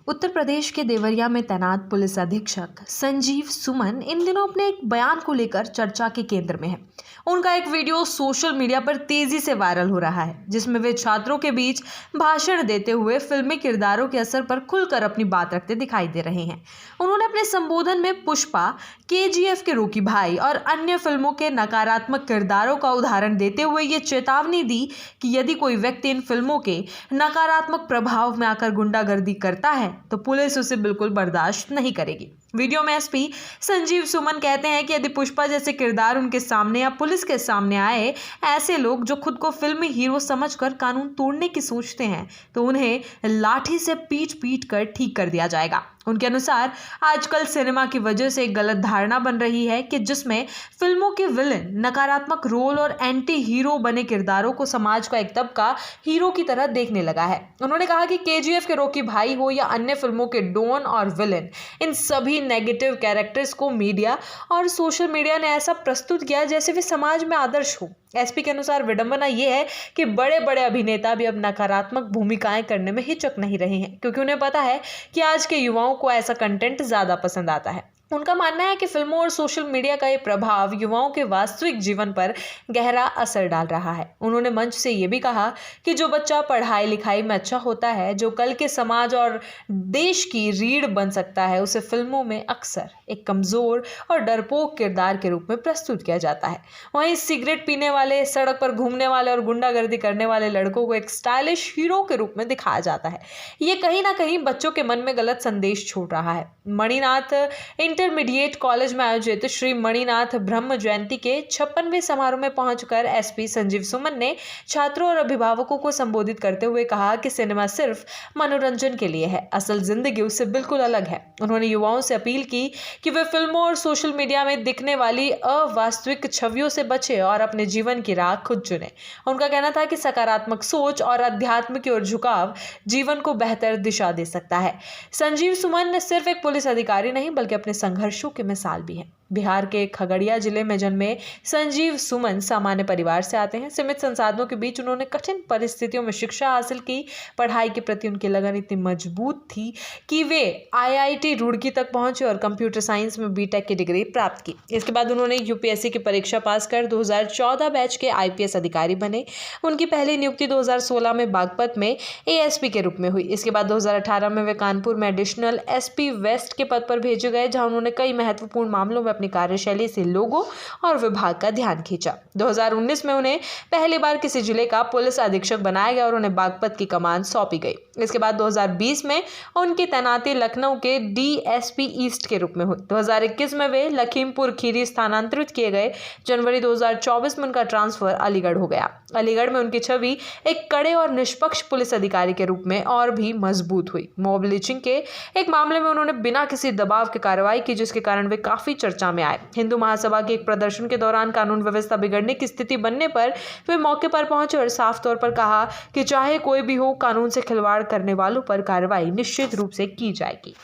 उत्तर प्रदेश के देवरिया में तैनात पुलिस अधीक्षक संजीव सुमन इन दिनों अपने एक बयान को लेकर चर्चा के केंद्र में है। उनका एक वीडियो सोशल मीडिया पर तेजी से वायरल हो रहा है, जिसमें वे छात्रों के बीच भाषण देते हुए फिल्मी किरदारों के असर पर खुलकर अपनी बात रखते दिखाई दे रहे हैं। उन्होंने अपने संबोधन में पुष्पा, केजीएफ के रॉकी भाई और अन्य फिल्मों के नकारात्मक किरदारों का उदाहरण देते हुए ये चेतावनी दी कि यदि कोई व्यक्ति इन फिल्मों के नकारात्मक प्रभाव में आकर गुंडागर्दी करता है तो पुलिस उसे बिल्कुल बर्दाश्त नहीं करेगी। वीडियो में एसपी संजीव सुमन कहते हैं कि यदि पुष्पा जैसे किरदार उनके सामने या पुलिस के सामने आए, ऐसे लोग जो खुद को फिल्मी हीरो समझकर कानून तोड़ने की सोचते हैं, तो उन्हें लाठी से पीट कर ठीक कर दिया जाएगा। उनके अनुसार आजकल सिनेमा की वजह से एक गलत धारणा बन रही है कि जिसमें फिल्मों के विलेन नकारात्मक रोल और एंटी हीरो बने किरदारों को समाज का एक तबका हीरो की तरह देखने लगा है। उन्होंने कहा कि केजीएफ के रॉकी भाई हो या अन्य फिल्मों के डॉन और विलेन, इन सभी नेगेटिव कैरेक्टर्स को मीडिया और सोशल मीडिया ने ऐसा प्रस्तुत किया जैसे वे समाज में आदर्श हो। एसपी के अनुसार विडंबना यह है कि बड़े बड़े अभिनेता भी अब नकारात्मक भूमिकाएं करने में हिचक नहीं रहे हैं, क्योंकि उन्हें पता है कि आज के युवाओं को ऐसा कंटेंट ज्यादा पसंद आता है। उनका मानना है कि फिल्मों और सोशल मीडिया का ये प्रभाव युवाओं के वास्तविक जीवन पर गहरा असर डाल रहा है। उन्होंने मंच से ये भी कहा कि जो बच्चा पढ़ाई लिखाई में अच्छा होता है, जो कल के समाज और देश की रीढ़ बन सकता है, उसे फिल्मों में अक्सर एक कमजोर और डरपोक किरदार के रूप में प्रस्तुत किया जाता है। वहीं सिगरेट पीने वाले, सड़क पर घूमने वाले और गुंडागर्दी करने वाले लड़कों को एक स्टाइलिश हीरो के रूप में दिखाया जाता है। ये कहीं ना कहीं बच्चों के मन में गलत संदेश छोड़ रहा है। मणिनाथ इंटरमीडिएट कॉलेज में आयोजित श्री मणिनाथ ब्रह्म जयंती के 56वें समारोह में पहुंचकर एसपी संजीव सुमन ने छात्रों और अभिभावकों को संबोधित करते हुए कहा कि सिनेमा सिर्फ मनोरंजन के लिए है, असल जिंदगी उससे बिल्कुल अलग है। उन्होंने युवाओं से अपील की कि वे फिल्मों और सोशल मीडिया में दिखने वाली अवास्तविक छवियों से बचे और अपने जीवन की राह खुद चुने। उनका कहना था कि सकारात्मक सोच और अध्यात्म की ओर झुकाव जीवन को बेहतर दिशा दे सकता है। संजीव सुमन सिर्फ एक पुलिस अधिकारी नहीं, बल्कि अपने संघर्षों की मिसाल भी है। बिहार के खगड़िया जिले में जन्मे संजीव सुमन सामान्य परिवार से आते हैं। सीमित संसाधनों के बीच उन्होंने कठिन परिस्थितियों में शिक्षा हासिल की। पढ़ाई के प्रति उनकी लगन इतनी मजबूत थी कि वे आईआईटी रुड़की तक पहुंचे और कंप्यूटर साइंस में बीटेक की डिग्री प्राप्त की। इसके बाद उन्होंने यूपीएससी की परीक्षा पास कर 2014 बैच के आईपीएस अधिकारी बने। उनकी पहली नियुक्ति 2016 में बागपत में एएसपी के रूप में हुई। इसके बाद 2018 में वे कानपुर में एडिशनल एसपी वेस्ट के पद पर भेजे गए, जहां उन्होंने कई महत्वपूर्ण मामलों में अपनी कार्यशैली से लोगों और विभाग का ध्यान खींचा। 2019 में उन्हें पहली बार किसी जिले का पुलिस अधीक्षक बनाया गया और उन्हें बागपत की कमान सौंपी गई। इसके बाद 2020 में उनकी तैनाती लखनऊ के डीएसपी ईस्ट के रूप में हुई। 2021 में वे लखीमपुर खीरी स्थानांतरित किए गए। जनवरी 2024 में उनका ट्रांसफर अलीगढ़ हो गया। अलीगढ़ में उनकी छवि एक कड़े और निष्पक्ष पुलिस अधिकारी के रूप में और भी मजबूत हुई। मॉब लिंचिंग के एक मामले में उन्होंने बिना किसी दबाव के कार्रवाई की, जिसके कारण वे काफी चर्चा में आए। हिंदू महासभा के एक प्रदर्शन के दौरान कानून व्यवस्था बिगड़ने की स्थिति बनने पर वे मौके पर पहुंचे और साफ तौर पर कहा कि चाहे कोई भी हो, कानून से खिलवाड़ करने वालों पर कार्रवाई निश्चित रूप से की जाएगी।